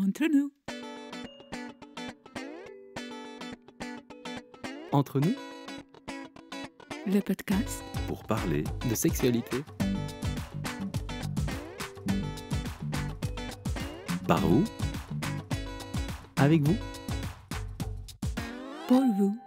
Entre nous. Entre nous, Le podcast. pour parler de sexualité. Par vous, avec vous. Pour vous.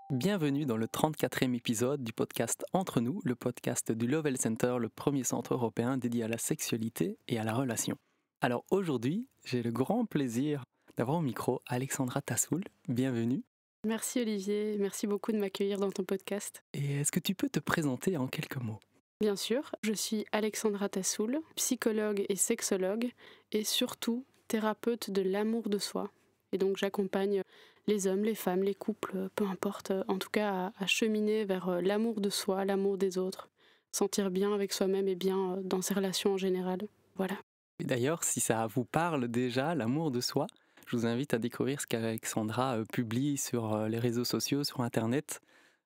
Bienvenue dans le 34e épisode du podcast Entre nous, le podcast du Lovell Center, le premier centre européen dédié à la sexualité et à la relation. Alors aujourd'hui, j'ai le grand plaisir d'avoir au micro Alexandra Tassoul. Bienvenue. Merci Olivier, merci beaucoup de m'accueillir dans ton podcast. Et est-ce que tu peux te présenter en quelques mots ? Bien sûr, je suis Alexandra Tassoul, psychologue et sexologue, et surtout thérapeute de l'amour de soi. Et donc j'accompagne les hommes, les femmes, les couples, peu importe, en tout cas à cheminer vers l'amour de soi, l'amour des autres, sentir bien avec soi-même et bien dans ses relations en général. Voilà. Et d'ailleurs, si ça vous parle déjà, l'amour de soi, je vous invite à découvrir ce qu'Alexandra publie sur les réseaux sociaux, sur Internet.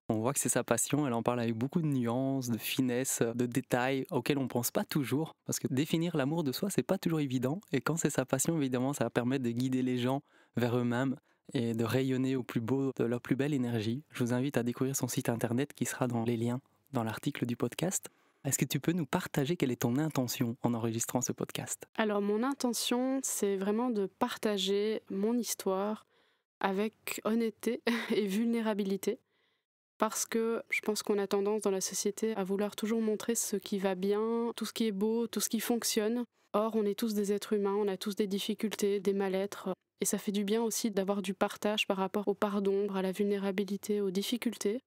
On voit que c'est sa passion, elle en parle avec beaucoup de nuances, de finesse, de détails auxquels on ne pense pas toujours. Parce que définir l'amour de soi, c'est pas toujours évident. Et quand c'est sa passion, évidemment, ça va permettre de guider les gens vers eux-mêmes et de rayonner au plus beau de leur plus belle énergie. Je vous invite à découvrir son site Internet qui sera dans les liens dans l'article du podcast. Est-ce que tu peux nous partager quelle est ton intention en enregistrant ce podcast ? Alors mon intention, c'est vraiment de partager mon histoire avec honnêteté et vulnérabilité. Parce que je pense qu'on a tendance dans la société à vouloir toujours montrer ce qui va bien, tout ce qui est beau, tout ce qui fonctionne. Or, on est tous des êtres humains, on a tous des difficultés, des mal-être. Et ça fait du bien aussi d'avoir du partage par rapport aux parts d'ombre, à la vulnérabilité, aux difficultés.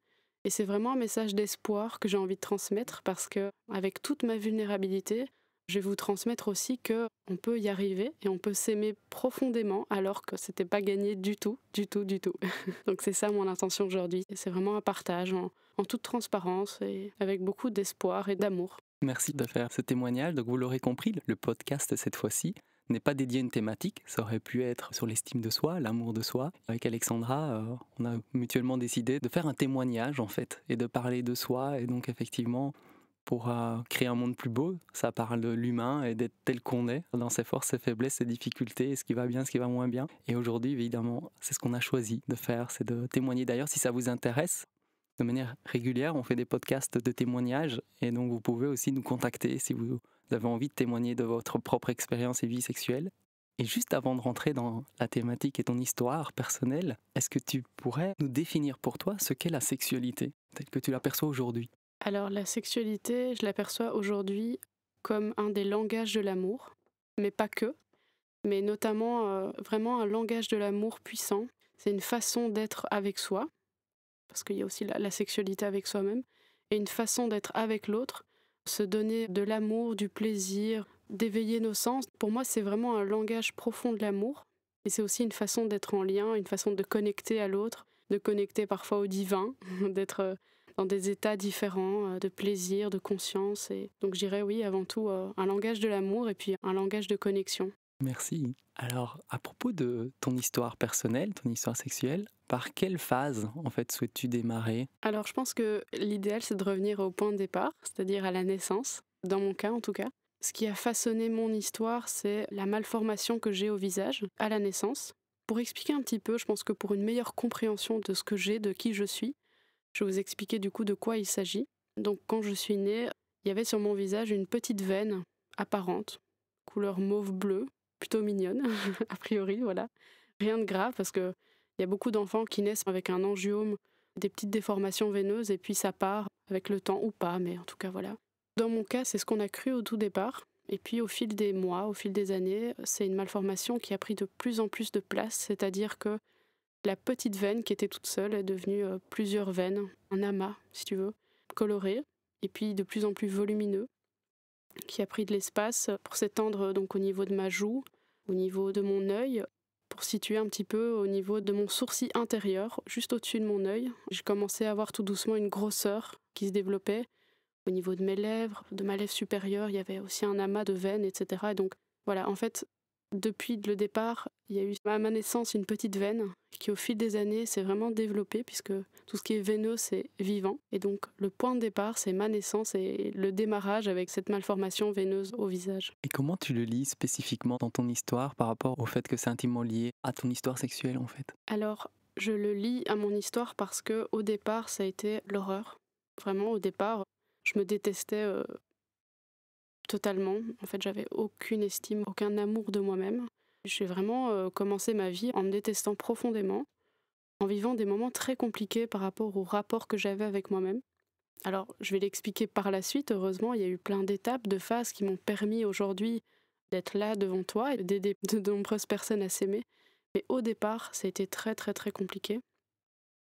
Et c'est vraiment un message d'espoir que j'ai envie de transmettre parce que, avec toute ma vulnérabilité, je vais vous transmettre aussi qu'on peut y arriver et on peut s'aimer profondément alors que c'était pas gagné du tout. Donc c'est ça mon intention aujourd'hui. Et c'est vraiment un partage en toute transparence et avec beaucoup d'espoir et d'amour. Merci de faire ce témoignage. Donc vous l'aurez compris, le podcast cette fois-ci n'est pas dédié à une thématique. Ça aurait pu être sur l'estime de soi, l'amour de soi. Avec Alexandra, on a mutuellement décidé de faire un témoignage en fait et de parler de soi. Et donc effectivement, pour créer un monde plus beau, ça parle de l'humain et d'être tel qu'on est, dans ses forces, ses faiblesses, ses difficultés, ce qui va bien, ce qui va moins bien. Et aujourd'hui, évidemment, c'est ce qu'on a choisi de faire, c'est de témoigner. D'ailleurs, si ça vous intéresse, de manière régulière, on fait des podcasts de témoignages et donc vous pouvez aussi nous contacter si vous avez envie de témoigner de votre propre expérience et vie sexuelle. Et juste avant de rentrer dans la thématique et ton histoire personnelle, est-ce que tu pourrais nous définir pour toi ce qu'est la sexualité, telle que tu l'aperçois aujourd'hui ? Alors la sexualité, je l'aperçois aujourd'hui comme un des langages de l'amour, mais pas que, mais notamment vraiment un langage de l'amour puissant. C'est une façon d'être avec soi, parce qu'il y a aussi la sexualité avec soi-même, et une façon d'être avec l'autre, se donner de l'amour, du plaisir, d'éveiller nos sens. Pour moi, c'est vraiment un langage profond de l'amour, et c'est aussi une façon d'être en lien, une façon de connecter à l'autre, de connecter parfois au divin, d'être dans des états différents, de plaisir, de conscience. Et donc je dirais oui, avant tout, un langage de l'amour et puis un langage de connexion. Merci. Alors, à propos de ton histoire personnelle, ton histoire sexuelle, par quelle phase, en fait, souhaites-tu démarrer ? Alors je pense que l'idéal, c'est de revenir au point de départ, c'est-à-dire à la naissance, dans mon cas en tout cas. Ce qui a façonné mon histoire, c'est la malformation que j'ai au visage à la naissance. Pour expliquer un petit peu, je pense que pour une meilleure compréhension de ce que j'ai, de qui je suis, je vais vous expliquer du coup de quoi il s'agit. Donc quand je suis née, il y avait sur mon visage une petite veine apparente, couleur mauve-bleu, plutôt mignonne, a priori, voilà. Rien de grave parce qu'il y a beaucoup d'enfants qui naissent avec un angiome, des petites déformations veineuses et puis ça part avec le temps ou pas, mais en tout cas voilà. Dans mon cas, c'est ce qu'on a cru au tout départ. Et puis au fil des mois, au fil des années, c'est une malformation qui a pris de plus en plus de place, c'est-à-dire que la petite veine qui était toute seule est devenue plusieurs veines, un amas, si tu veux, coloré, et puis de plus en plus volumineux, qui a pris de l'espace pour s'étendre donc au niveau de ma joue, au niveau de mon œil, pour situer un petit peu au niveau de mon sourcil intérieur, juste au-dessus de mon œil. J'ai commencé à avoir tout doucement une grosseur qui se développait au niveau de mes lèvres, de ma lèvre supérieure, il y avait aussi un amas de veines, etc. Et donc voilà, en fait, Depuis le départ, il y a eu à ma naissance une petite veine qui au fil des années s'est vraiment développée puisque tout ce qui est veineux c'est vivant. Et donc le point de départ c'est ma naissance et le démarrage avec cette malformation veineuse au visage. Et comment tu le lis spécifiquement dans ton histoire par rapport au fait que c'est intimement lié à ton histoire sexuelle en fait? Alors je le lis à mon histoire parce que au départ ça a été l'horreur. Vraiment au départ je me détestais totalement. En fait j'avais aucune estime, aucun amour de moi-même. J'ai vraiment commencé ma vie en me détestant profondément, en vivant des moments très compliqués par rapport au rapport que j'avais avec moi-même. Alors, je vais l'expliquer par la suite, heureusement, il y a eu plein d'étapes, de phases qui m'ont permis aujourd'hui d'être là devant toi et d'aider de nombreuses personnes à s'aimer. Mais au départ, ça a été très très très compliqué.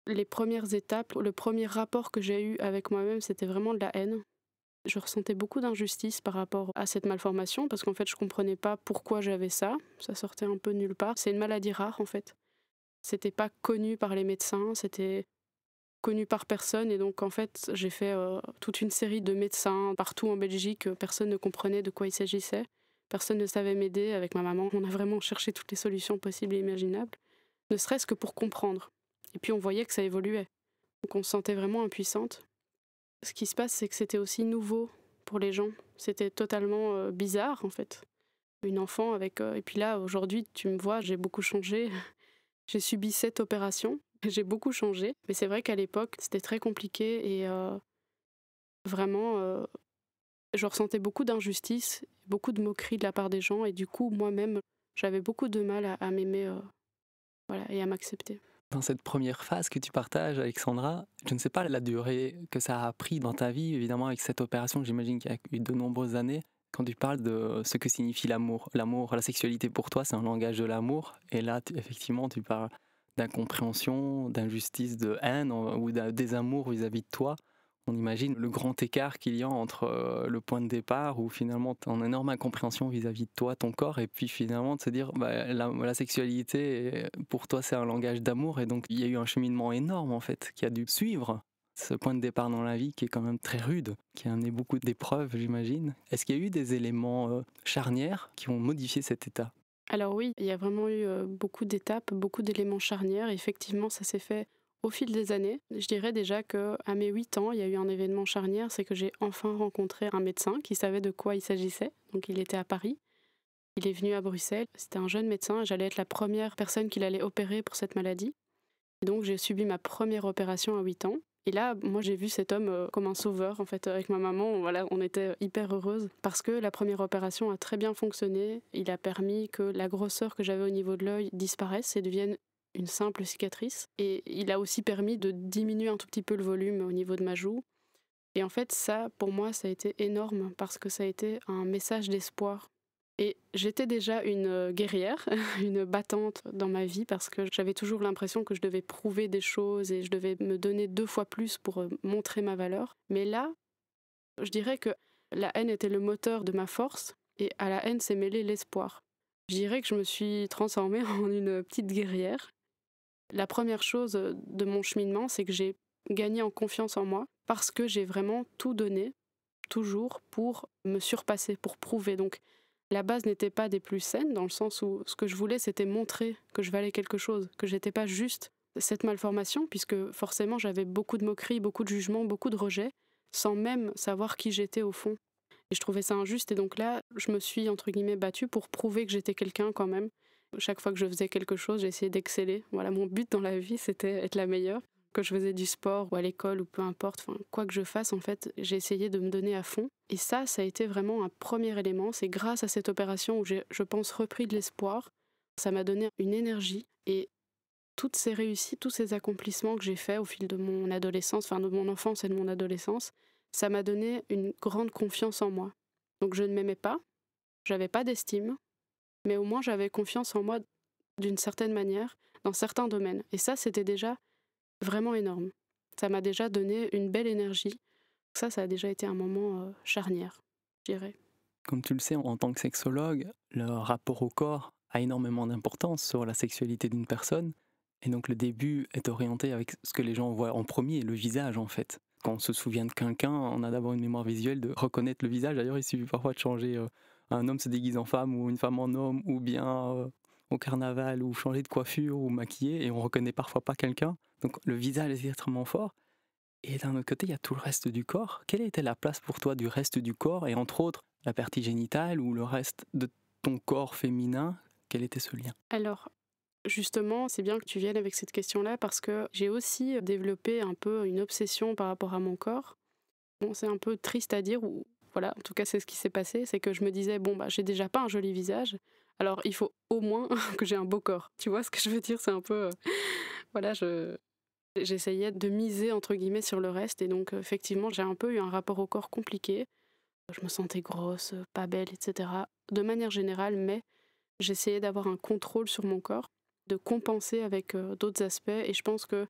Les premières étapes, le premier rapport que j'ai eu avec moi-même, c'était vraiment de la haine. Je ressentais beaucoup d'injustice par rapport à cette malformation parce qu'en fait je comprenais pas pourquoi j'avais ça, ça sortait un peu de nulle part. C'est une maladie rare en fait. C'était pas connu par les médecins, c'était connu par personne et donc en fait j'ai fait toute une série de médecins partout en Belgique, personne ne comprenait de quoi il s'agissait, personne ne savait m'aider. Avec ma maman, on a vraiment cherché toutes les solutions possibles et imaginables, ne serait-ce que pour comprendre. Et puis on voyait que ça évoluait, donc on se sentait vraiment impuissante. Ce qui se passe, c'est que c'était aussi nouveau pour les gens. C'était totalement bizarre, en fait. Une enfant avec... Et puis là, aujourd'hui, tu me vois, j'ai beaucoup changé. J'ai subi 7 opérations. J'ai beaucoup changé. Mais c'est vrai qu'à l'époque, c'était très compliqué et vraiment, je ressentais beaucoup d'injustice, beaucoup de moqueries de la part des gens. Et du coup, moi-même, j'avais beaucoup de mal à m'aimer voilà, et à m'accepter. Dans cette première phase que tu partages, Alexandra, je ne sais pas la durée que ça a pris dans ta vie, évidemment avec cette opération, j'imagine qu'il y a eu de nombreuses années. Quand tu parles de ce que signifie l'amour, la sexualité pour toi, c'est un langage de l'amour. Et là, effectivement, tu parles d'incompréhension, d'injustice, de haine ou d'un désamour vis-à-vis de toi. On imagine le grand écart qu'il y a entre le point de départ où finalement tu as une énorme incompréhension vis-à-vis de toi, ton corps, et puis finalement de se dire la sexualité pour toi c'est un langage d'amour, et donc il y a eu un cheminement énorme en fait qui a dû suivre ce point de départ dans la vie qui est quand même très rude, qui a amené beaucoup d'épreuves j'imagine. Est-ce qu'il y a eu des éléments charnières qui ont modifié cet état? Alors oui, il y a vraiment eu beaucoup d'étapes, beaucoup d'éléments charnières. Effectivement, ça s'est fait au fil des années. Je dirais déjà qu'à mes 8 ans, il y a eu un événement charnière, c'est que j'ai enfin rencontré un médecin qui savait de quoi il s'agissait. Donc il était à Paris, il est venu à Bruxelles. C'était un jeune médecin et j'allais être la première personne qu'il allait opérer pour cette maladie. Et donc j'ai subi ma première opération à 8 ans. Et là, moi j'ai vu cet homme comme un sauveur en fait. Avec ma maman, voilà, on était hyper heureuses parce que la première opération a très bien fonctionné. Il a permis que la grosseur que j'avais au niveau de l'œil disparaisse et devienne une simple cicatrice. Et il a aussi permis de diminuer un tout petit peu le volume au niveau de ma joue. Et en fait ça, pour moi, ça a été énorme parce que ça a été un message d'espoir. Et j'étais déjà une guerrière, une battante dans ma vie parce que j'avais toujours l'impression que je devais prouver des choses et je devais me donner 2 fois plus pour montrer ma valeur. Mais là, je dirais que la haine était le moteur de ma force et à la haine s'est mêlé l'espoir. Je dirais que je me suis transformée en une petite guerrière. La première chose de mon cheminement, c'est que j'ai gagné en confiance en moi parce que j'ai vraiment tout donné, toujours, pour me surpasser, pour prouver. Donc, la base n'était pas des plus saines, dans le sens où ce que je voulais, c'était montrer que je valais quelque chose, que j'étais pas juste cette malformation, puisque forcément j'avais beaucoup de moqueries, beaucoup de jugements, beaucoup de rejets, sans même savoir qui j'étais au fond. Et je trouvais ça injuste, et donc là, je me suis, entre guillemets, battue pour prouver que j'étais quelqu'un quand même. Chaque fois que je faisais quelque chose, j'essayais d'exceller. Voilà, mon but dans la vie, c'était être la meilleure. Que je faisais du sport ou à l'école ou peu importe, quoi que je fasse, en fait, j'ai essayé de me donner à fond. Et ça a été vraiment un premier élément. C'est grâce à cette opération où j'ai, je pense, repris de l'espoir. Ça m'a donné une énergie. Et toutes ces réussites, tous ces accomplissements que j'ai faits au fil de mon adolescence, de mon enfance et de mon adolescence, ça m'a donné une grande confiance en moi. Donc je ne m'aimais pas, j'avais pas d'estime, mais au moins j'avais confiance en moi d'une certaine manière, dans certains domaines. Et ça, c'était déjà vraiment énorme. Ça m'a déjà donné une belle énergie. Ça a déjà été un moment charnière, je dirais. Comme tu le sais, en tant que sexologue, le rapport au corps a énormément d'importance sur la sexualité d'une personne. Et donc le début est orienté avec ce que les gens voient en premier, le visage en fait. Quand on se souvient de quelqu'un, on a d'abord une mémoire visuelle de reconnaître le visage. D'ailleurs, il suffit parfois de changer un homme se déguise en femme ou une femme en homme, ou bien au carnaval, ou changer de coiffure, ou maquiller, et on reconnaît parfois pas quelqu'un. Donc le visage est extrêmement fort. Et d'un autre côté, il y a tout le reste du corps. Quelle était la place pour toi du reste du corps, et entre autres la partie génitale ou le reste de ton corps féminin? Quel était ce lien? Alors, justement, c'est bien que tu viennes avec cette question-là parce que j'ai aussi développé un peu une obsession par rapport à mon corps. Bon, c'est un peu triste à dire, ou voilà, en tout cas c'est ce qui s'est passé, c'est que je me disais, bon, bah, j'ai déjà pas un joli visage, alors il faut au moins que j'ai un beau corps. Tu vois ce que je veux dire? C'est un peu... voilà, j'essayais de miser, entre guillemets, sur le reste, et donc effectivement, j'ai un peu eu un rapport au corps compliqué. Je me sentais grosse, pas belle, etc. De manière générale, mais j'essayais d'avoir un contrôle sur mon corps, de compenser avec d'autres aspects, et je pense que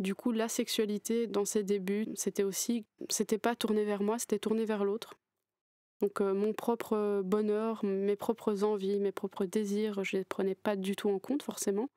du coup, la sexualité, dans ses débuts, c'était pas tourné vers moi, c'était tourné vers l'autre. Donc mon propre bonheur, mes propres envies, mes propres désirs, je les prenais pas du tout en compte forcément.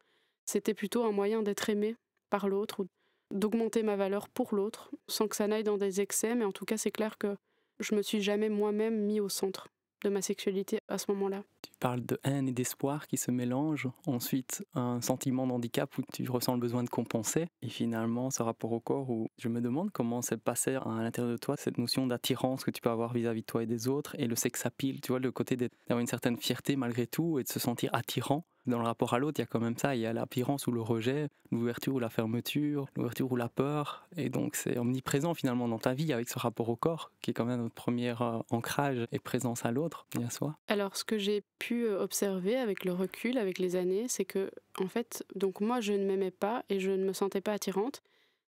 C'était plutôt un moyen d'être aimé par l'autre, ou d'augmenter ma valeur pour l'autre, sans que ça n'aille dans des excès, mais en tout cas, c'est clair que je me suis jamais moi-même mis au centre de ma sexualité à ce moment-là. Tu parles de haine et d'espoir qui se mélangent, ensuite un sentiment d'handicap où tu ressens le besoin de compenser, et finalement ce rapport au corps où je me demande comment s'est passé à l'intérieur de toi cette notion d'attirance que tu peux avoir vis-à-vis de toi et des autres, et le sex appeal, tu vois, le côté d'avoir une certaine fierté malgré tout et de se sentir attirant. Dans le rapport à l'autre, il y a quand même ça, il y a l'apparence ou le rejet, l'ouverture ou la fermeture, l'ouverture ou la peur, et donc c'est omniprésent finalement dans ta vie avec ce rapport au corps, qui est quand même notre premier ancrage et présence à l'autre et à soi. Alors ce que j'ai pu observer avec le recul, avec les années, c'est que, en fait, donc moi je ne m'aimais pas et je ne me sentais pas attirante,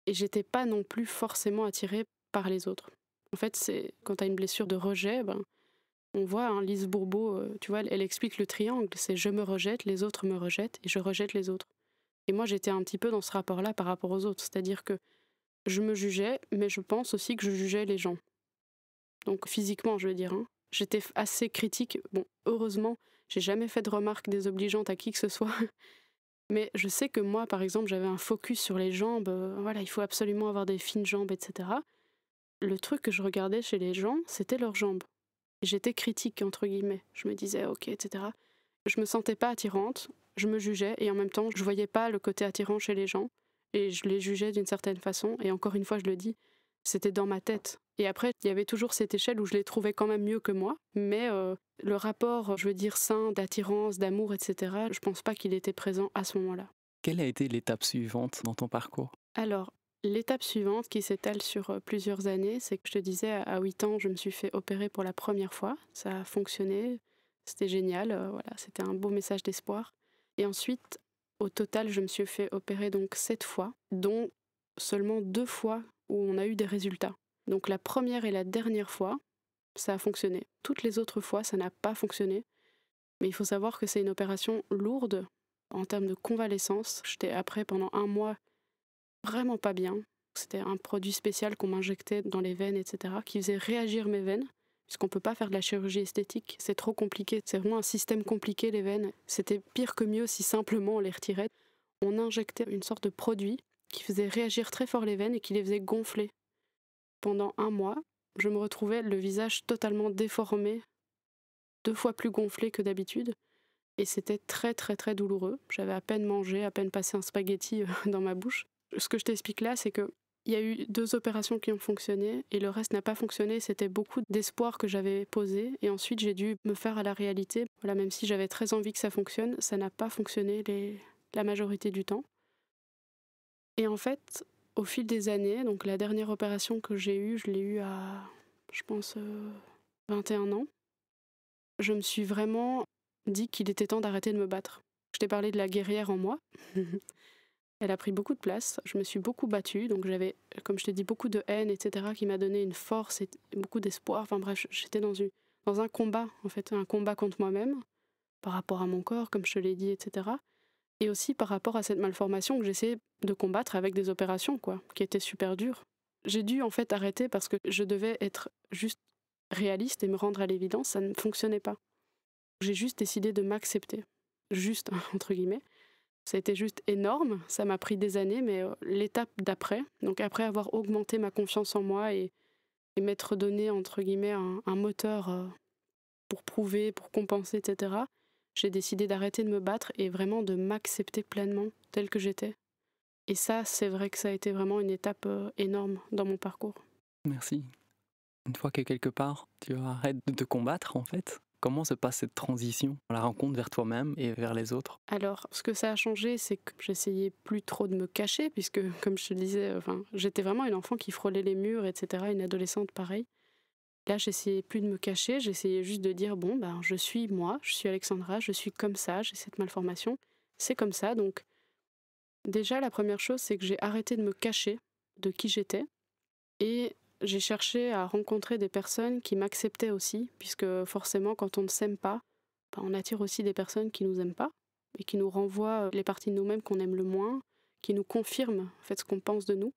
et j'étais pas non plus forcément attirée par les autres. En fait, c'est quand tu as une blessure de rejet, on voit, hein, Lise Bourbeau, tu vois, elle explique le triangle, c'est je me rejette, les autres me rejettent et je rejette les autres. Et moi j'étais un petit peu dans ce rapport-là par rapport aux autres, c'est-à-dire que je me jugeais, mais je pense aussi que je jugeais les gens. Donc physiquement, je veux dire, hein. J'étais assez critique. Bon, heureusement, j'ai jamais fait de remarques désobligeantes à qui que ce soit. Mais je sais que moi, par exemple, j'avais un focus sur les jambes. Voilà, il faut absolument avoir des fines jambes, etc. Le truc que je regardais chez les gens, c'était leurs jambes. Et j'étais critique, entre guillemets. Je me disais, ok, etc. Je me sentais pas attirante, je me jugeais, et en même temps, je voyais pas le côté attirant chez les gens. Et je les jugeais d'une certaine façon. Et encore une fois, je le dis, c'était dans ma tête. Et après, il y avait toujours cette échelle où je les trouvais quand même mieux que moi. Mais le rapport, je veux dire, sain, d'attirance, d'amour, etc., je pense pas qu'il était présent à ce moment-là. Quelle a été l'étape suivante dans ton parcours? Alors, l'étape suivante, qui s'étale sur plusieurs années, c'est que je te disais, à 8 ans, je me suis fait opérer pour la première fois. Ça a fonctionné, c'était génial, voilà, c'était un beau message d'espoir. Et ensuite, au total, je me suis fait opérer donc 7 fois, dont seulement 2 fois où on a eu des résultats. Donc la première et la dernière fois, ça a fonctionné. Toutes les autres fois, ça n'a pas fonctionné. Mais il faut savoir que c'est une opération lourde en termes de convalescence. J'étais après pendant 1 mois vraiment pas bien. C'était un produit spécial qu'on m'injectait dans les veines, etc., qui faisait réagir mes veines, puisqu'on ne peut pas faire de la chirurgie esthétique. C'est trop compliqué. C'est vraiment un système compliqué, les veines. C'était pire que mieux si simplement on les retirait. On injectait une sorte de produit qui faisait réagir très fort les veines et qui les faisait gonfler. Pendant 1 mois, je me retrouvais le visage totalement déformé, 2 fois plus gonflé que d'habitude, et c'était très très très douloureux. J'avais à peine mangé, à peine passé un spaghetti dans ma bouche. Ce que je t'explique là, c'est qu'il y a eu 2 opérations qui ont fonctionné, et le reste n'a pas fonctionné. C'était beaucoup d'espoir que j'avais posé, et ensuite j'ai dû me faire à la réalité. Voilà, même si j'avais très envie que ça fonctionne, ça n'a pas fonctionné la majorité du temps. Et en fait, au fil des années, donc la dernière opération que j'ai eue, je l'ai eue à, je pense, 21 ans. Je me suis vraiment dit qu'il était temps d'arrêter de me battre. Je t'ai parlé de la guerrière en moi. Elle a pris beaucoup de place. Je me suis beaucoup battue, donc j'avais, comme je t'ai dit, beaucoup de haine, etc., qui m'a donné une force et beaucoup d'espoir. Enfin bref, j'étais dans un combat, en fait, un combat contre moi-même, par rapport à mon corps, comme je te l'ai dit, etc., et aussi par rapport à cette malformation que j'essayais de combattre avec des opérations, quoi, qui étaient super dures. J'ai dû en fait arrêter parce que je devais être juste réaliste et me rendre à l'évidence, ça ne fonctionnait pas. J'ai juste décidé de m'accepter, juste, entre guillemets. Ça a été juste énorme, ça m'a pris des années, mais l'étape d'après, donc après avoir augmenté ma confiance en moi et m'être donné, entre guillemets, un moteur pour prouver, pour compenser, etc. J'ai décidé d'arrêter de me battre et vraiment de m'accepter pleinement telle que j'étais. Et ça, c'est vrai que ça a été vraiment une étape énorme dans mon parcours. Merci. Une fois que quelque part, tu arrêtes de te combattre, en fait, comment se passe cette transition, la rencontre vers toi-même et vers les autres? Alors, ce que ça a changé, c'est que j'essayais plus trop de me cacher, puisque, comme je te le disais, j'étais vraiment une enfant qui frôlait les murs, etc., une adolescente pareil. Là, j'essayais plus de me cacher, j'essayais juste de dire, bon, je suis moi, je suis Alexandra, je suis comme ça, j'ai cette malformation, c'est comme ça. Donc, déjà, la première chose, c'est que j'ai arrêté de me cacher de qui j'étais, et j'ai cherché à rencontrer des personnes qui m'acceptaient aussi, puisque forcément, quand on ne s'aime pas, on attire aussi des personnes qui nous aiment pas, et qui nous renvoient les parties de nous-mêmes qu'on aime le moins, qui nous confirment en fait ce qu'on pense de nous.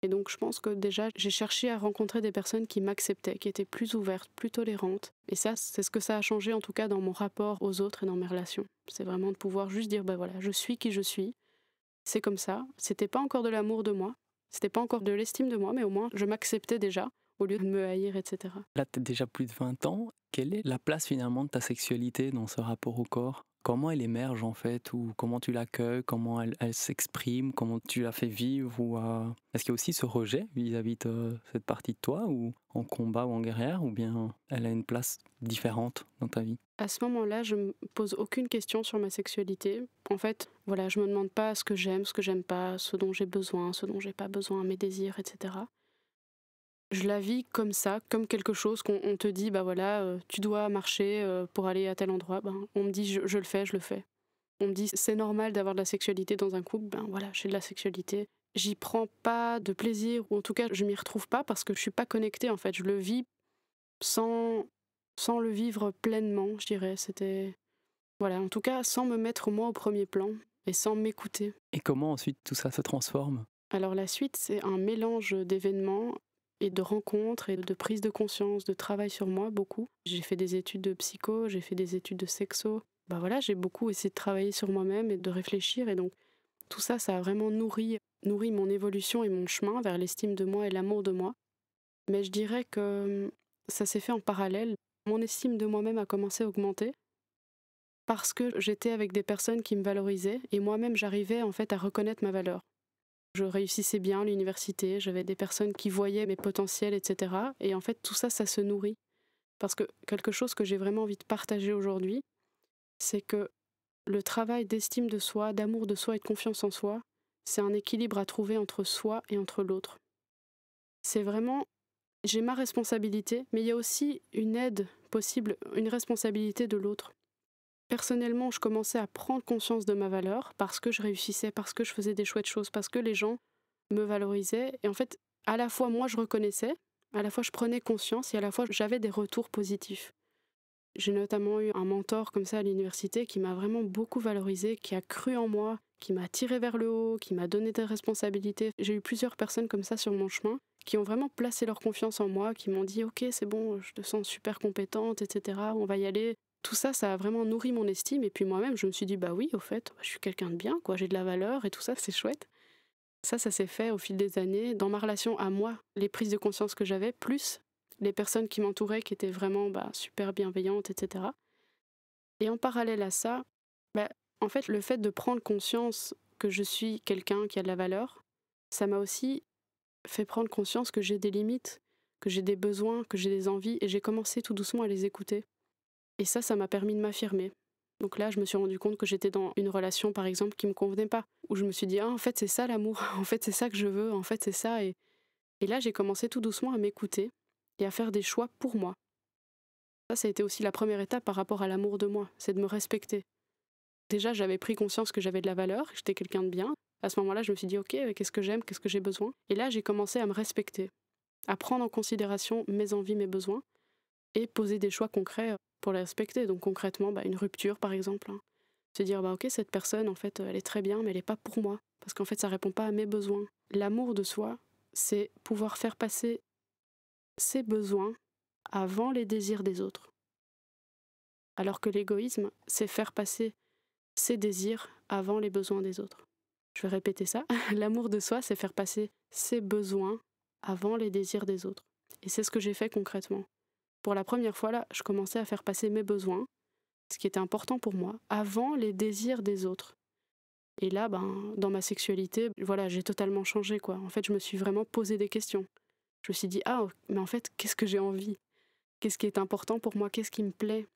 Et donc je pense que déjà j'ai cherché à rencontrer des personnes qui m'acceptaient, qui étaient plus ouvertes, plus tolérantes. Et ça, c'est ce que ça a changé en tout cas dans mon rapport aux autres et dans mes relations. C'est vraiment de pouvoir juste dire, voilà, je suis qui je suis, c'est comme ça. C'était pas encore de l'amour de moi, c'était pas encore de l'estime de moi, mais au moins je m'acceptais déjà, au lieu de me haïr, etc. Là, tu as déjà plus de 20 ans. Quelle est la place finalement de ta sexualité dans ce rapport au corps? Comment elle émerge en fait, ou comment tu l'accueilles, comment elle s'exprime, comment tu la fais vivre, ou est-ce qu'il y a aussi ce rejet vis-à-vis de cette partie de toi, ou en combat ou en guerrière, ou bien elle a une place différente dans ta vie? À ce moment-là, je me pose aucune question sur ma sexualité. En fait, voilà, je me demande pas ce que j'aime pas, ce dont j'ai besoin, ce dont j'ai pas besoin, mes désirs, etc. Je la vis comme ça, comme quelque chose qu'on te dit, tu dois marcher pour aller à tel endroit. On me dit, je le fais, je le fais. On me dit, c'est normal d'avoir de la sexualité dans un couple. J'ai de la sexualité. J'y prends pas de plaisir, ou en tout cas, je m'y retrouve pas parce que je suis pas connectée, en fait. Je le vis sans le vivre pleinement, je dirais. C'était, voilà, en tout cas, sans me mettre moi au premier plan et sans m'écouter. Et comment ensuite tout ça se transforme? Alors la suite, c'est un mélange d'événements et de rencontres et de prise de conscience, de travail sur moi, beaucoup. J'ai fait des études de psycho, j'ai fait des études de sexo. J'ai beaucoup essayé de travailler sur moi-même et de réfléchir. Et donc, tout ça, ça a vraiment nourri mon évolution et mon chemin vers l'estime de moi et l'amour de moi. Mais je dirais que ça s'est fait en parallèle. Mon estime de moi-même a commencé à augmenter parce que j'étais avec des personnes qui me valorisaient et moi-même, j'arrivais en fait à reconnaître ma valeur. Je réussissais bien à l'université, j'avais des personnes qui voyaient mes potentiels, etc. Et en fait, tout ça, ça se nourrit. Parce que quelque chose que j'ai vraiment envie de partager aujourd'hui, c'est que le travail d'estime de soi, d'amour de soi et de confiance en soi, c'est un équilibre à trouver entre soi et entre l'autre. C'est vraiment, j'ai ma responsabilité, mais il y a aussi une aide possible, une responsabilité de l'autre. Personnellement, je commençais à prendre conscience de ma valeur parce que je réussissais, parce que je faisais des chouettes choses, parce que les gens me valorisaient. Et en fait, à la fois moi je reconnaissais, à la fois je prenais conscience et à la fois j'avais des retours positifs. J'ai notamment eu un mentor comme ça à l'université qui m'a vraiment beaucoup valorisé, qui a cru en moi, qui m'a tiré vers le haut, qui m'a donné des responsabilités. J'ai eu plusieurs personnes comme ça sur mon chemin qui ont vraiment placé leur confiance en moi, qui m'ont dit « Ok, c'est bon, je te sens super compétente, etc. On va y aller ». Tout ça, ça a vraiment nourri mon estime. Et puis moi-même, je me suis dit, oui, au fait, je suis quelqu'un de bien, quoi. J'ai de la valeur et tout ça, c'est chouette. Ça s'est fait au fil des années. Dans ma relation à moi, les prises de conscience que j'avais, plus les personnes qui m'entouraient, qui étaient vraiment super bienveillantes, etc. Et en parallèle à ça, en fait, le fait de prendre conscience que je suis quelqu'un qui a de la valeur, ça m'a aussi fait prendre conscience que j'ai des limites, que j'ai des besoins, que j'ai des envies. Et j'ai commencé tout doucement à les écouter. Et ça m'a permis de m'affirmer. Donc là, je me suis rendu compte que j'étais dans une relation, par exemple, qui me convenait pas. Où je me suis dit, en fait, c'est ça l'amour. En fait, c'est ça que je veux. En fait, c'est ça. Et là, j'ai commencé tout doucement à m'écouter et à faire des choix pour moi. Ça a été aussi la première étape par rapport à l'amour de moi. C'est de me respecter. Déjà, j'avais pris conscience que j'avais de la valeur, que j'étais quelqu'un de bien. À ce moment-là, je me suis dit, ok, qu'est-ce que j'aime, qu'est-ce que j'ai besoin. Et là, j'ai commencé à me respecter, à prendre en considération mes envies, mes besoins, et poser des choix concrets pour les respecter. Donc concrètement, une rupture par exemple. Se dire, ok, cette personne, en fait, elle est très bien, mais elle n'est pas pour moi. Parce qu'en fait, ça ne répond pas à mes besoins. L'amour de soi, c'est pouvoir faire passer ses besoins avant les désirs des autres. Alors que l'égoïsme, c'est faire passer ses désirs avant les besoins des autres. Je vais répéter ça. L'amour de soi, c'est faire passer ses besoins avant les désirs des autres. Et c'est ce que j'ai fait concrètement. pour la première fois, là, je commençais à faire passer mes besoins, ce qui était important pour moi, avant les désirs des autres. Et là, dans ma sexualité, voilà, j'ai totalement changé, quoi. En fait, je me suis vraiment posé des questions. Je me suis dit, mais en fait, qu'est-ce que j'ai envie? Qu'est-ce qui est important pour moi? Qu'est-ce qui me plaît?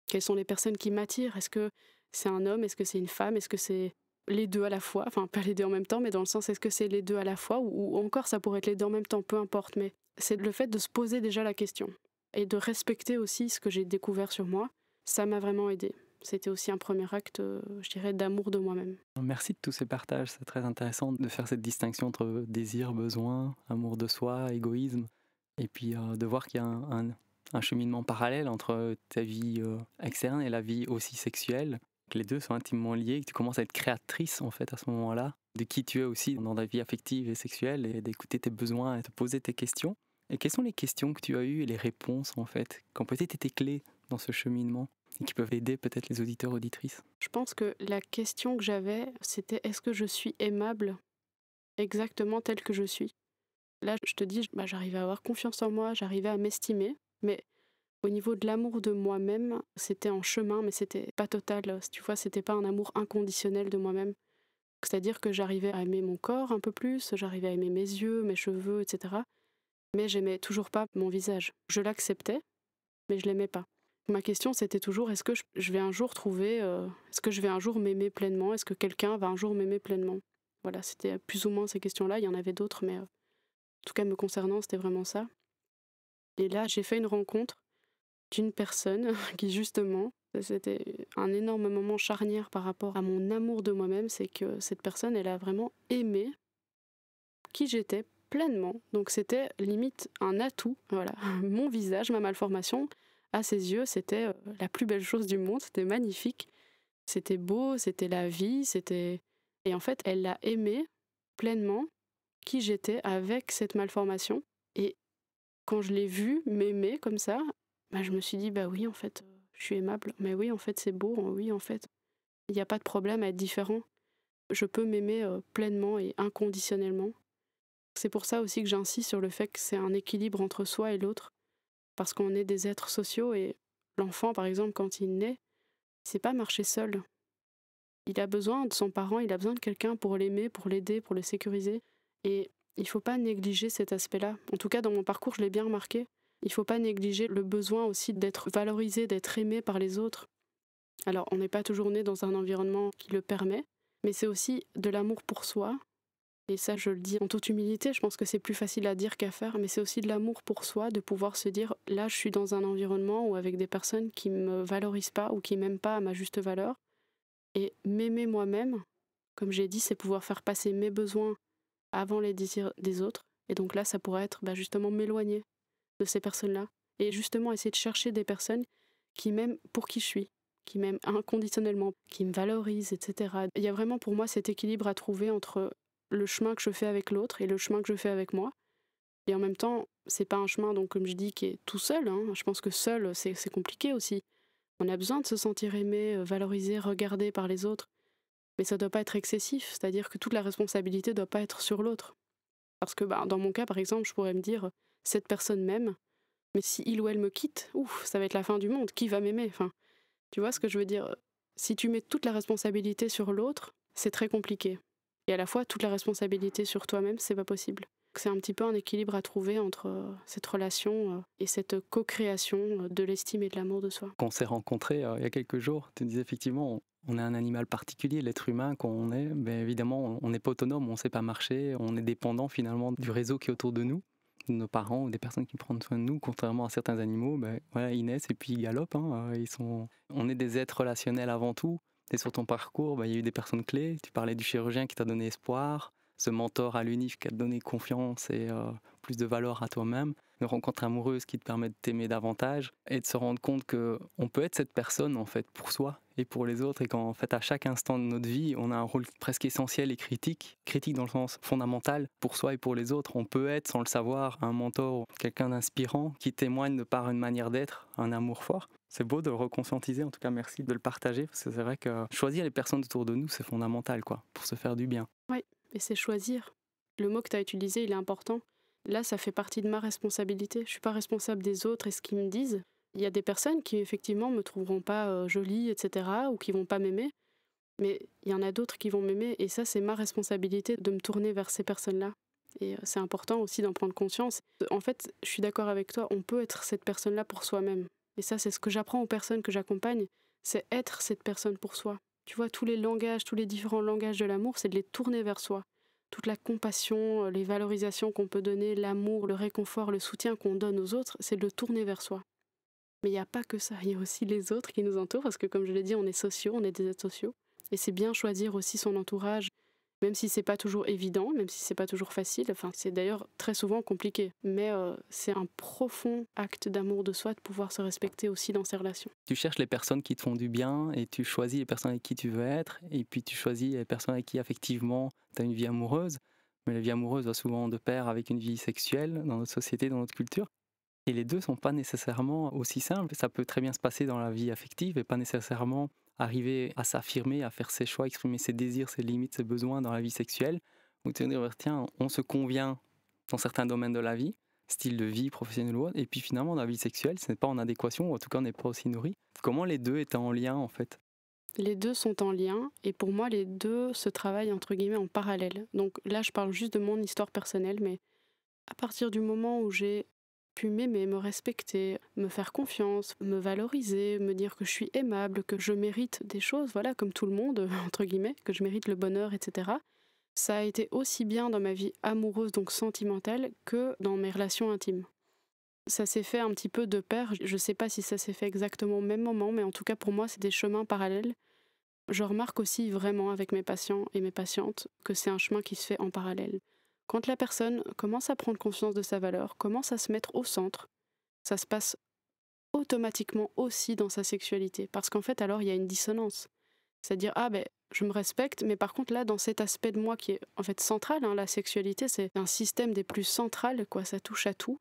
Quelles sont les personnes qui m'attirent? Est-ce que c'est un homme? Est-ce que c'est une femme? Est-ce que c'est les deux à la fois? Enfin, pas les deux en même temps, mais dans le sens, est-ce que c'est les deux à la fois? Ou encore, ça pourrait être les deux en même temps, peu importe. Mais c'est le fait de se poser déjà la question et de respecter aussi ce que j'ai découvert sur moi. Ça m'a vraiment aidée. C'était aussi un premier acte, je dirais, d'amour de moi-même. Merci de tous ces partages, c'est très intéressant de faire cette distinction entre désir, besoin, amour de soi, égoïsme, et puis de voir qu'il y a un cheminement parallèle entre ta vie externe et la vie aussi sexuelle, que les deux sont intimement liés, que tu commences à être créatrice en fait à ce moment-là, de qui tu es aussi dans ta vie affective et sexuelle, et d'écouter tes besoins et de te poser tes questions. Et quelles sont les questions que tu as eues et les réponses en fait, qui ont peut-être été clés dans ce cheminement et qui peuvent aider peut-être les auditeurs, auditrices? Je pense que la question que j'avais, c'était est-ce que je suis aimable exactement telle que je suis? Là, je te dis, j'arrivais à avoir confiance en moi, j'arrivais à m'estimer, mais au niveau de l'amour de moi-même, c'était en chemin, mais c'était pas total. Tu vois, c'était pas un amour inconditionnel de moi-même. C'est-à-dire que j'arrivais à aimer mon corps un peu plus, j'arrivais à aimer mes yeux, mes cheveux, etc. Mais j'aimais toujours pas mon visage. Je l'acceptais, mais je l'aimais pas. Ma question, c'était toujours, est-ce que je vais un jour trouver, est-ce que je vais un jour m'aimer pleinement? Est-ce que quelqu'un va un jour m'aimer pleinement? Voilà, c'était plus ou moins ces questions-là. Il y en avait d'autres, mais en tout cas, me concernant, c'était vraiment ça. Et là, j'ai fait une rencontre d'une personne qui, justement, c'était un énorme moment charnière par rapport à mon amour de moi-même, c'est que cette personne, elle a vraiment aimé qui j'étais pleinement. Donc c'était limite un atout, voilà. Mon visage, ma malformation, à ses yeux, c'était la plus belle chose du monde, c'était magnifique, c'était beau, c'était la vie, c'était... Et en fait, elle l'a aimé pleinement qui j'étais avec cette malformation. Et quand je l'ai vue m'aimer comme ça, je me suis dit, oui, en fait, je suis aimable. Mais oui, en fait, c'est beau. Oui, en fait, il n'y a pas de problème à être différent. Je peux m'aimer pleinement et inconditionnellement. C'est pour ça aussi que j'insiste sur le fait que c'est un équilibre entre soi et l'autre. Parce qu'on est des êtres sociaux et l'enfant, par exemple, quand il naît, il ne sait pas marcher seul. Il a besoin de son parent, il a besoin de quelqu'un pour l'aimer, pour l'aider, pour le sécuriser. Et il ne faut pas négliger cet aspect-là. En tout cas, dans mon parcours, je l'ai bien remarqué. Il ne faut pas négliger le besoin aussi d'être valorisé, d'être aimé par les autres. Alors, on n'est pas toujours né dans un environnement qui le permet, mais c'est aussi de l'amour pour soi. Et ça, je le dis en toute humilité, je pense que c'est plus facile à dire qu'à faire, mais c'est aussi de l'amour pour soi, de pouvoir se dire, là, je suis dans un environnement ou avec des personnes qui ne me valorisent pas ou qui ne m'aiment pas à ma juste valeur. Et m'aimer moi-même, comme j'ai dit, c'est pouvoir faire passer mes besoins avant les désirs des autres. Et donc là, ça pourrait être justement m'éloigner de ces personnes-là. Et justement essayer de chercher des personnes qui m'aiment pour qui je suis, qui m'aiment inconditionnellement, qui me valorisent, etc. Il y a vraiment pour moi cet équilibre à trouver entre le chemin que je fais avec l'autre et le chemin que je fais avec moi. Et en même temps, c'est pas un chemin, donc comme je dis, qui est tout seul. Je pense que seul, c'est compliqué aussi. On a besoin de se sentir aimé, valorisé, regardé par les autres. Mais ça doit pas être excessif, c'est-à-dire que toute la responsabilité doit pas être sur l'autre. Parce que dans mon cas, par exemple, je pourrais me dire, cette personne m'aime, mais si il ou elle me quitte, ça va être la fin du monde. Qui va m'aimer? Enfin, tu vois ce que je veux dire? Si tu mets toute la responsabilité sur l'autre, c'est très compliqué. Et à la fois, toute la responsabilité sur toi-même, c'est pas possible. C'est un petit peu un équilibre à trouver entre cette relation et cette co-création de l'estime et de l'amour de soi. Quand on s'est rencontrés il y a quelques jours, tu disais effectivement, on est un animal particulier, l'être humain qu'on est, mais évidemment, on n'est pas autonome, on ne sait pas marcher, on est dépendant finalement du réseau qui est autour de nous, de nos parents ou des personnes qui prennent soin de nous, contrairement à certains animaux, ils naissent et puis ils galopent. On est des êtres relationnels avant tout. Et sur ton parcours, il y a eu des personnes clés. Tu parlais du chirurgien qui t'a donné espoir, ce mentor à l'UNIF qui t'a donné confiance et plus de valeur à toi-même, une rencontre amoureuse qui te permet de t'aimer davantage et de se rendre compte qu'on peut être cette personne en fait pour soi et pour les autres, et qu'en fait à chaque instant de notre vie, on a un rôle presque essentiel et critique dans le sens fondamental pour soi et pour les autres. On peut être, sans le savoir, un mentor, quelqu'un d'inspirant qui témoigne de par une manière d'être, un amour fort. C'est beau de le reconscientiser, en tout cas merci de le partager, parce que c'est vrai que choisir les personnes autour de nous, c'est fondamental pour se faire du bien. Oui, et c'est choisir. Le mot que tu as utilisé, il est important. Là, ça fait partie de ma responsabilité. Je ne suis pas responsable des autres et ce qu'ils me disent. Il y a des personnes qui, effectivement, me trouveront pas jolie, etc., ou qui vont pas m'aimer. Mais il y en a d'autres qui vont m'aimer, et ça, c'est ma responsabilité de me tourner vers ces personnes-là. Et c'est important aussi d'en prendre conscience. En fait, je suis d'accord avec toi, on peut être cette personne-là pour soi-même. Et ça, c'est ce que j'apprends aux personnes que j'accompagne, c'est être cette personne pour soi. Tu vois, tous les langages, tous les différents langages de l'amour, c'est de les tourner vers soi. Toute la compassion, les valorisations qu'on peut donner, l'amour, le réconfort, le soutien qu'on donne aux autres, c'est de le tourner vers soi. Mais il n'y a pas que ça, il y a aussi les autres qui nous entourent, parce que comme je l'ai dit, on est sociaux, on est des êtres sociaux. Et c'est bien choisir aussi son entourage, même si c'est pas toujours évident, même si c'est pas toujours facile, enfin c'est d'ailleurs très souvent compliqué. Mais c'est un profond acte d'amour de soi de pouvoir se respecter aussi dans ses relations. Tu cherches les personnes qui te font du bien et tu choisis les personnes avec qui tu veux être, et puis tu choisis les personnes avec qui effectivement tu as une vie amoureuse. Mais la vie amoureuse va souvent de pair avec une vie sexuelle dans notre société, dans notre culture. Et les deux sont pas nécessairement aussi simples. Ça peut très bien se passer dans la vie affective et pas nécessairement arriver à s'affirmer, à faire ses choix, exprimer ses désirs, ses limites, ses besoins dans la vie sexuelle. Ou te dire, tiens, on se convient dans certains domaines de la vie, style de vie, professionnel ou autre, et puis finalement dans la vie sexuelle, ce n'est pas en adéquation, ou en tout cas on n'est pas aussi nourri. Comment les deux étaient en lien en fait? Les deux sont en lien, et pour moi les deux se travaillent entre guillemets en parallèle. Donc là je parle juste de mon histoire personnelle, mais à partir du moment où j'ai pu m'aimer, me respecter, me faire confiance, me valoriser, me dire que je suis aimable, que je mérite des choses, voilà, comme tout le monde, entre guillemets, que je mérite le bonheur, etc. Ça a été aussi bien dans ma vie amoureuse, donc sentimentale, que dans mes relations intimes. Ça s'est fait un petit peu de pair, je ne sais pas si ça s'est fait exactement au même moment, mais en tout cas pour moi c'est des chemins parallèles. Je remarque aussi vraiment avec mes patients et mes patientes que c'est un chemin qui se fait en parallèle. Quand la personne commence à prendre conscience de sa valeur, commence à se mettre au centre, ça se passe automatiquement aussi dans sa sexualité. Parce qu'en fait, alors, il y a une dissonance. C'est-à-dire, ah ben, je me respecte, mais par contre, là, dans cet aspect de moi qui est en fait central, hein, la sexualité, c'est un système des plus centrales, quoi, ça touche à tout.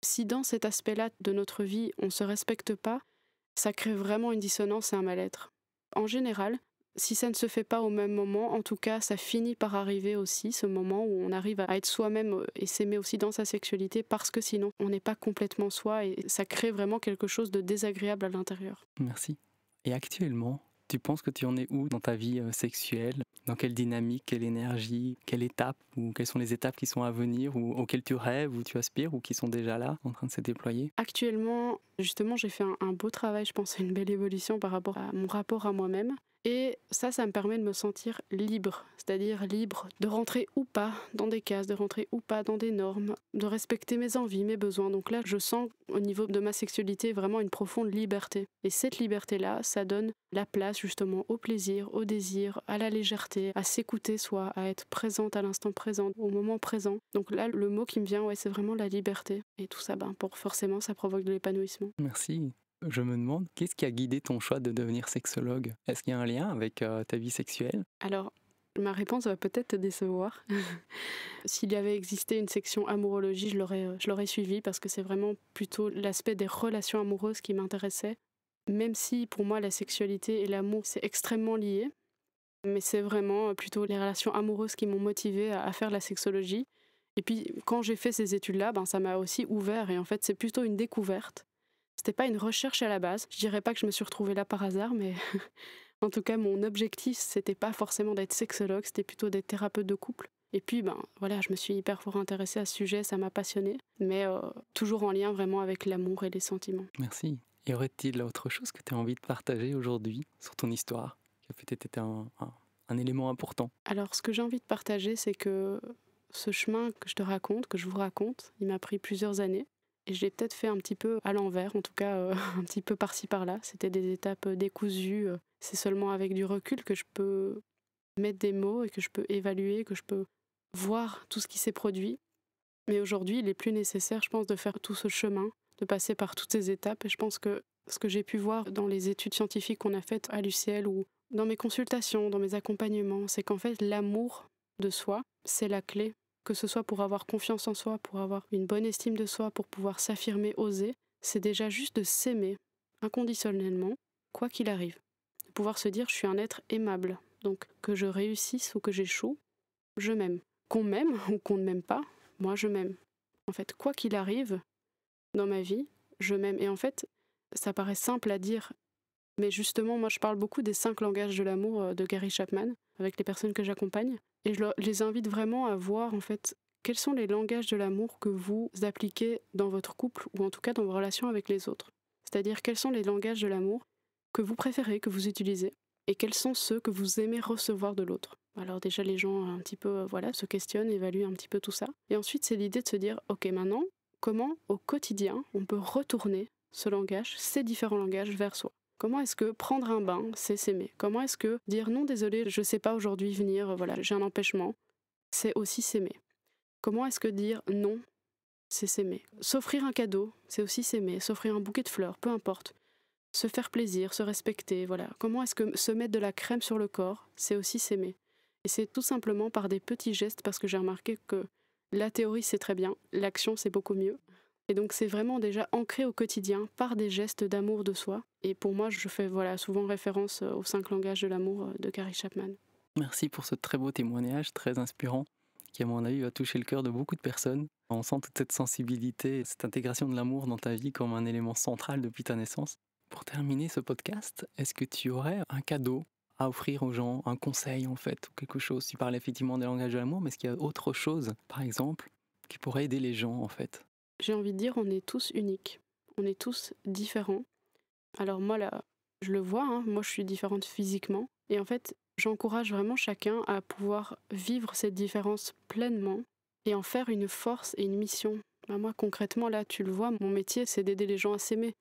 Si dans cet aspect-là de notre vie, on ne se respecte pas, ça crée vraiment une dissonance et un mal-être. En général, si ça ne se fait pas au même moment, en tout cas, ça finit par arriver aussi, ce moment où on arrive à être soi-même et s'aimer aussi dans sa sexualité, parce que sinon, on n'est pas complètement soi et ça crée vraiment quelque chose de désagréable à l'intérieur. Merci. Et actuellement, tu penses que tu en es où dans ta vie sexuelle? Dans quelle dynamique, quelle énergie, quelle étape, ou quelles sont les étapes qui sont à venir, ou auxquelles tu rêves, ou tu aspires, ou qui sont déjà là, en train de se déployer? Actuellement, justement, j'ai fait un beau travail, je pense, une belle évolution par rapport à mon rapport à moi-même. Et ça me permet de me sentir libre, c'est-à-dire libre de rentrer ou pas dans des cases, de rentrer ou pas dans des normes, de respecter mes envies, mes besoins. Donc là, je sens au niveau de ma sexualité vraiment une profonde liberté. Et cette liberté-là, ça donne la place justement au plaisir, au désir, à la légèreté, à s'écouter soi, à être présente à l'instant présent, au moment présent. Donc là, le mot qui me vient, c'est vraiment la liberté. Et tout ça, forcément, ça provoque de l'épanouissement. Merci. Je me demande, qu'est-ce qui a guidé ton choix de devenir sexologue? Est-ce qu'il y a un lien avec ta vie sexuelle? Alors, ma réponse va peut-être te décevoir. S'il y avait existé une section amourologie, je l'aurais suivie parce que c'est vraiment plutôt l'aspect des relations amoureuses qui m'intéressait. Même si pour moi la sexualité et l'amour c'est extrêmement lié, mais c'est vraiment plutôt les relations amoureuses qui m'ont motivée à faire la sexologie. Et puis quand j'ai fait ces études-là, ça m'a aussi ouvert et en fait c'est plutôt une découverte. C'était pas une recherche à la base. Je dirais pas que je me suis retrouvée là par hasard, mais en tout cas, mon objectif, c'était pas forcément d'être sexologue, c'était plutôt d'être thérapeute de couple. Et puis, voilà, je me suis hyper fort intéressée à ce sujet, ça m'a passionnée, mais toujours en lien vraiment avec l'amour et les sentiments. Merci. Y aurait-il autre chose que tu as envie de partager aujourd'hui sur ton histoire, qui a peut-être été un élément important? Alors, ce que j'ai envie de partager, c'est que ce chemin que je te raconte, que je vous raconte, il m'a pris plusieurs années. Et je l'ai peut-être fait un petit peu à l'envers, en tout cas un petit peu par-ci par-là. C'était des étapes décousues. C'est seulement avec du recul que je peux mettre des mots et que je peux évaluer, que je peux voir tout ce qui s'est produit. Mais aujourd'hui, il est plus nécessaire, je pense, de faire tout ce chemin, de passer par toutes ces étapes. Et je pense que ce que j'ai pu voir dans les études scientifiques qu'on a faites à l'UCL ou dans mes consultations, dans mes accompagnements, c'est qu'en fait, l'amour de soi, c'est la clé. Que ce soit pour avoir confiance en soi, pour avoir une bonne estime de soi, pour pouvoir s'affirmer, oser, c'est déjà juste de s'aimer inconditionnellement, quoi qu'il arrive. De pouvoir se dire, je suis un être aimable. Donc, que je réussisse ou que j'échoue, je m'aime. Qu'on m'aime ou qu'on ne m'aime pas, moi je m'aime. En fait, quoi qu'il arrive dans ma vie, je m'aime. Et en fait, ça paraît simple à dire, mais justement, moi je parle beaucoup des 5 langages de l'amour de Gary Chapman avec les personnes que j'accompagne. Et je les invite vraiment à voir en fait quels sont les langages de l'amour que vous appliquez dans votre couple ou en tout cas dans vos relations avec les autres. C'est-à-dire quels sont les langages de l'amour que vous préférez, que vous utilisez, et quels sont ceux que vous aimez recevoir de l'autre. Alors déjà les gens un petit peu se questionnent, évaluent un petit peu tout ça. Et ensuite c'est l'idée de se dire, ok maintenant, comment au quotidien on peut retourner ce langage, ces différents langages vers soi. Comment est-ce que prendre un bain, c'est s'aimer? Comment est-ce que dire non désolé, je sais pas aujourd'hui venir, j'ai un empêchement, c'est aussi s'aimer. Comment est-ce que dire non, c'est s'aimer. S'offrir un cadeau, c'est aussi s'aimer. S'offrir un bouquet de fleurs, peu importe. Se faire plaisir, se respecter, voilà. Comment est-ce que se mettre de la crème sur le corps, c'est aussi s'aimer. Et c'est tout simplement par des petits gestes, parce que j'ai remarqué que la théorie c'est très bien, l'action c'est beaucoup mieux. Et donc c'est vraiment déjà ancré au quotidien par des gestes d'amour de soi. Et pour moi, je fais souvent référence aux 5 langages de l'amour de Gary Chapman. Merci pour ce très beau témoignage, très inspirant, qui à mon avis va toucher le cœur de beaucoup de personnes. On sent toute cette sensibilité, cette intégration de l'amour dans ta vie comme un élément central depuis ta naissance. Pour terminer ce podcast, est-ce que tu aurais un cadeau à offrir aux gens, un conseil en fait, ou quelque chose? Tu parles effectivement des langages de l'amour, mais est-ce qu'il y a autre chose, par exemple, qui pourrait aider les gens en fait? J'ai envie de dire, on est tous uniques, on est tous différents. Alors moi là, je le vois, moi je suis différente physiquement, et en fait, j'encourage vraiment chacun à pouvoir vivre cette différence pleinement et en faire une force et une mission. Moi concrètement là, tu le vois, mon métier c'est d'aider les gens à s'aimer.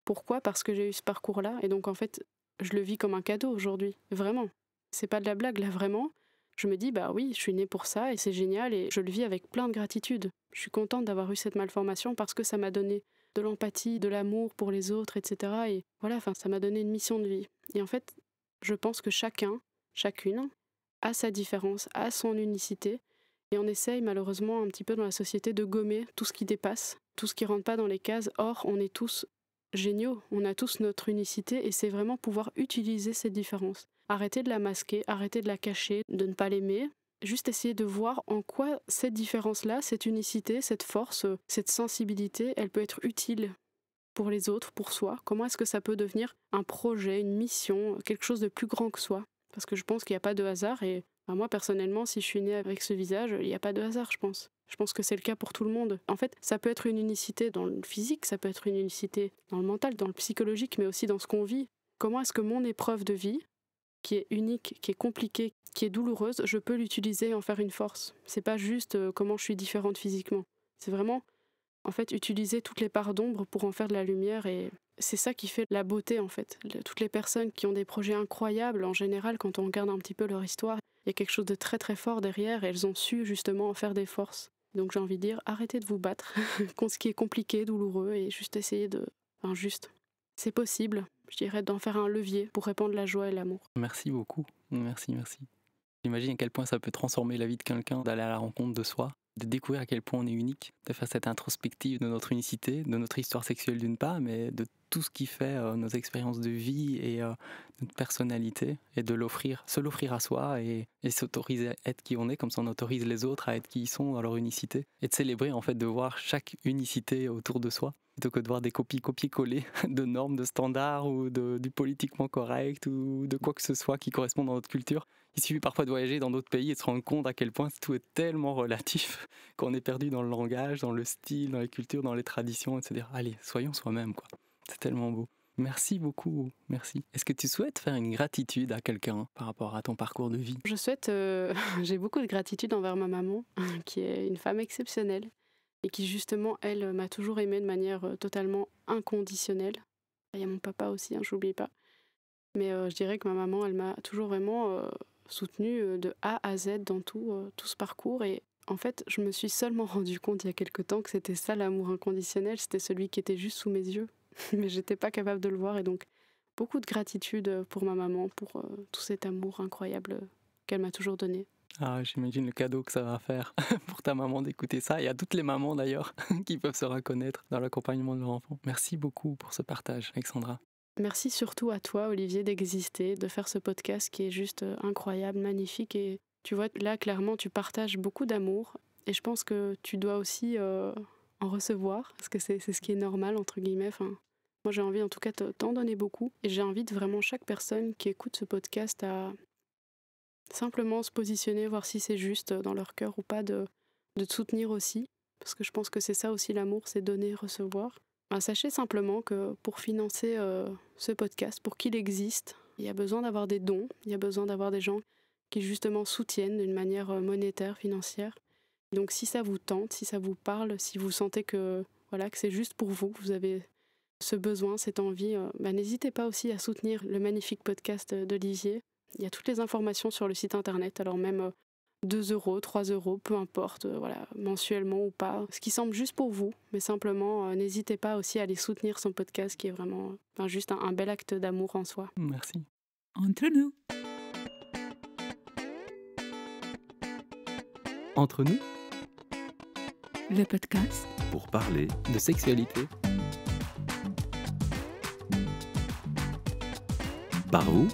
Pourquoi? Parce que j'ai eu ce parcours-là, et donc en fait, je le vis comme un cadeau aujourd'hui, vraiment. C'est pas de la blague, là vraiment. Je me dis, bah oui, je suis née pour ça, et c'est génial, et je le vis avec plein de gratitude. Je suis contente d'avoir eu cette malformation parce que ça m'a donné de l'empathie, de l'amour pour les autres, etc. Et voilà, ça m'a donné une mission de vie. Et en fait, je pense que chacun, chacune, a sa différence, a son unicité, et on essaye malheureusement un petit peu dans la société de gommer tout ce qui dépasse, tout ce qui rentre pas dans les cases. Or, on est tous géniaux, on a tous notre unicité, et c'est vraiment pouvoir utiliser cette différence. Arrêter de la masquer, arrêter de la cacher, de ne pas l'aimer, juste essayer de voir en quoi cette différence-là, cette unicité, cette force, cette sensibilité, elle peut être utile pour les autres, pour soi. Comment est-ce que ça peut devenir un projet, une mission, quelque chose de plus grand que soi? Parce que je pense qu'il n'y a pas de hasard, et moi personnellement, si je suis née avec ce visage, il n'y a pas de hasard, je pense. Je pense que c'est le cas pour tout le monde. En fait, ça peut être une unicité dans le physique, ça peut être une unicité dans le mental, dans le psychologique, mais aussi dans ce qu'on vit. Comment est-ce que mon épreuve de vie, qui est unique, qui est compliquée, qui est douloureuse, je peux l'utiliser et en faire une force? C'est pas juste comment je suis différente physiquement. C'est vraiment, en fait, utiliser toutes les parts d'ombre pour en faire de la lumière, et c'est ça qui fait la beauté, en fait. Toutes les personnes qui ont des projets incroyables, en général, quand on regarde un petit peu leur histoire, il y a quelque chose de très très fort derrière, et elles ont su justement en faire des forces. Donc j'ai envie de dire, arrêtez de vous battre contre ce qui est compliqué, douloureux, et juste essayer de... c'est possible, je dirais, d'en faire un levier pour répandre la joie et l'amour. Merci beaucoup, merci. J'imagine à quel point ça peut transformer la vie de quelqu'un d'aller à la rencontre de soi, de découvrir à quel point on est unique, de faire cette introspective de notre unicité, de notre histoire sexuelle d'une part, mais de tout ce qui fait nos expériences de vie et notre personnalité, et de se l'offrir à soi et s'autoriser à être qui on est, comme ça on autorise les autres à être qui ils sont dans leur unicité, et de célébrer en fait, de voir chaque unicité autour de soi, plutôt que de voir des copier-coller de normes, de standards ou du politiquement correct ou de quoi que ce soit qui correspond dans notre culture. Il suffit parfois de voyager dans d'autres pays et de se rendre compte à quel point tout est tellement relatif qu'on est perdu dans le langage, dans le style, dans les cultures, dans les traditions, etc. Allez, soyons soi-même, quoi. C'est tellement beau. Merci beaucoup, merci. Est-ce que tu souhaites faire une gratitude à quelqu'un par rapport à ton parcours de vie? Je souhaite, j'ai beaucoup de gratitude envers ma maman, qui est une femme exceptionnelle, et qui justement, elle, m'a toujours aimée de manière totalement inconditionnelle. Il y a mon papa aussi, j'oublie pas. Mais je dirais que ma maman, elle m'a toujours vraiment soutenue de A à Z dans tout ce parcours. Et en fait, je me suis seulement rendu compte il y a quelque temps que c'était ça l'amour inconditionnel, c'était celui qui était juste sous mes yeux. Mais j'étais pas capable de le voir, et donc beaucoup de gratitude pour ma maman, pour tout cet amour incroyable qu'elle m'a toujours donné. Ah, j'imagine le cadeau que ça va faire pour ta maman d'écouter ça, et à toutes les mamans d'ailleurs qui peuvent se reconnaître dans l'accompagnement de leur enfant. Merci beaucoup pour ce partage, Alexandra. Merci surtout à toi, Olivier, d'exister, de faire ce podcast qui est juste incroyable, magnifique. Et tu vois, là, clairement, tu partages beaucoup d'amour. Et je pense que tu dois aussi en recevoir, parce que c'est ce qui est normal, entre guillemets. Enfin, moi, j'ai envie en tout cas de t'en donner beaucoup. Et j'invite vraiment chaque personne qui écoute ce podcast à simplement se positionner, voir si c'est juste dans leur cœur ou pas, de te soutenir aussi. Parce que je pense que c'est ça aussi l'amour, c'est donner, recevoir. Ben, sachez simplement que pour financer ce podcast, pour qu'il existe, il y a besoin d'avoir des dons, il y a besoin d'avoir des gens qui justement soutiennent d'une manière monétaire, financière. Donc si ça vous tente, si ça vous parle, si vous sentez que c'est juste pour vous, que vous avez ce besoin, cette envie, n'hésitez pas aussi à soutenir le magnifique podcast d'Olivier. Il y a toutes les informations sur le site internet, alors même 2 €, 3 €, peu importe, mensuellement ou pas, ce qui semble juste pour vous, mais simplement n'hésitez pas aussi à aller soutenir son podcast qui est vraiment juste un bel acte d'amour en soi. Merci. Entre nous. Entre nous, Le podcast. pour parler de sexualité. Par vous,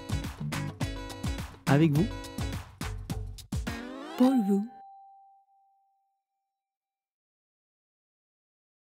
avec vous. Pour vous.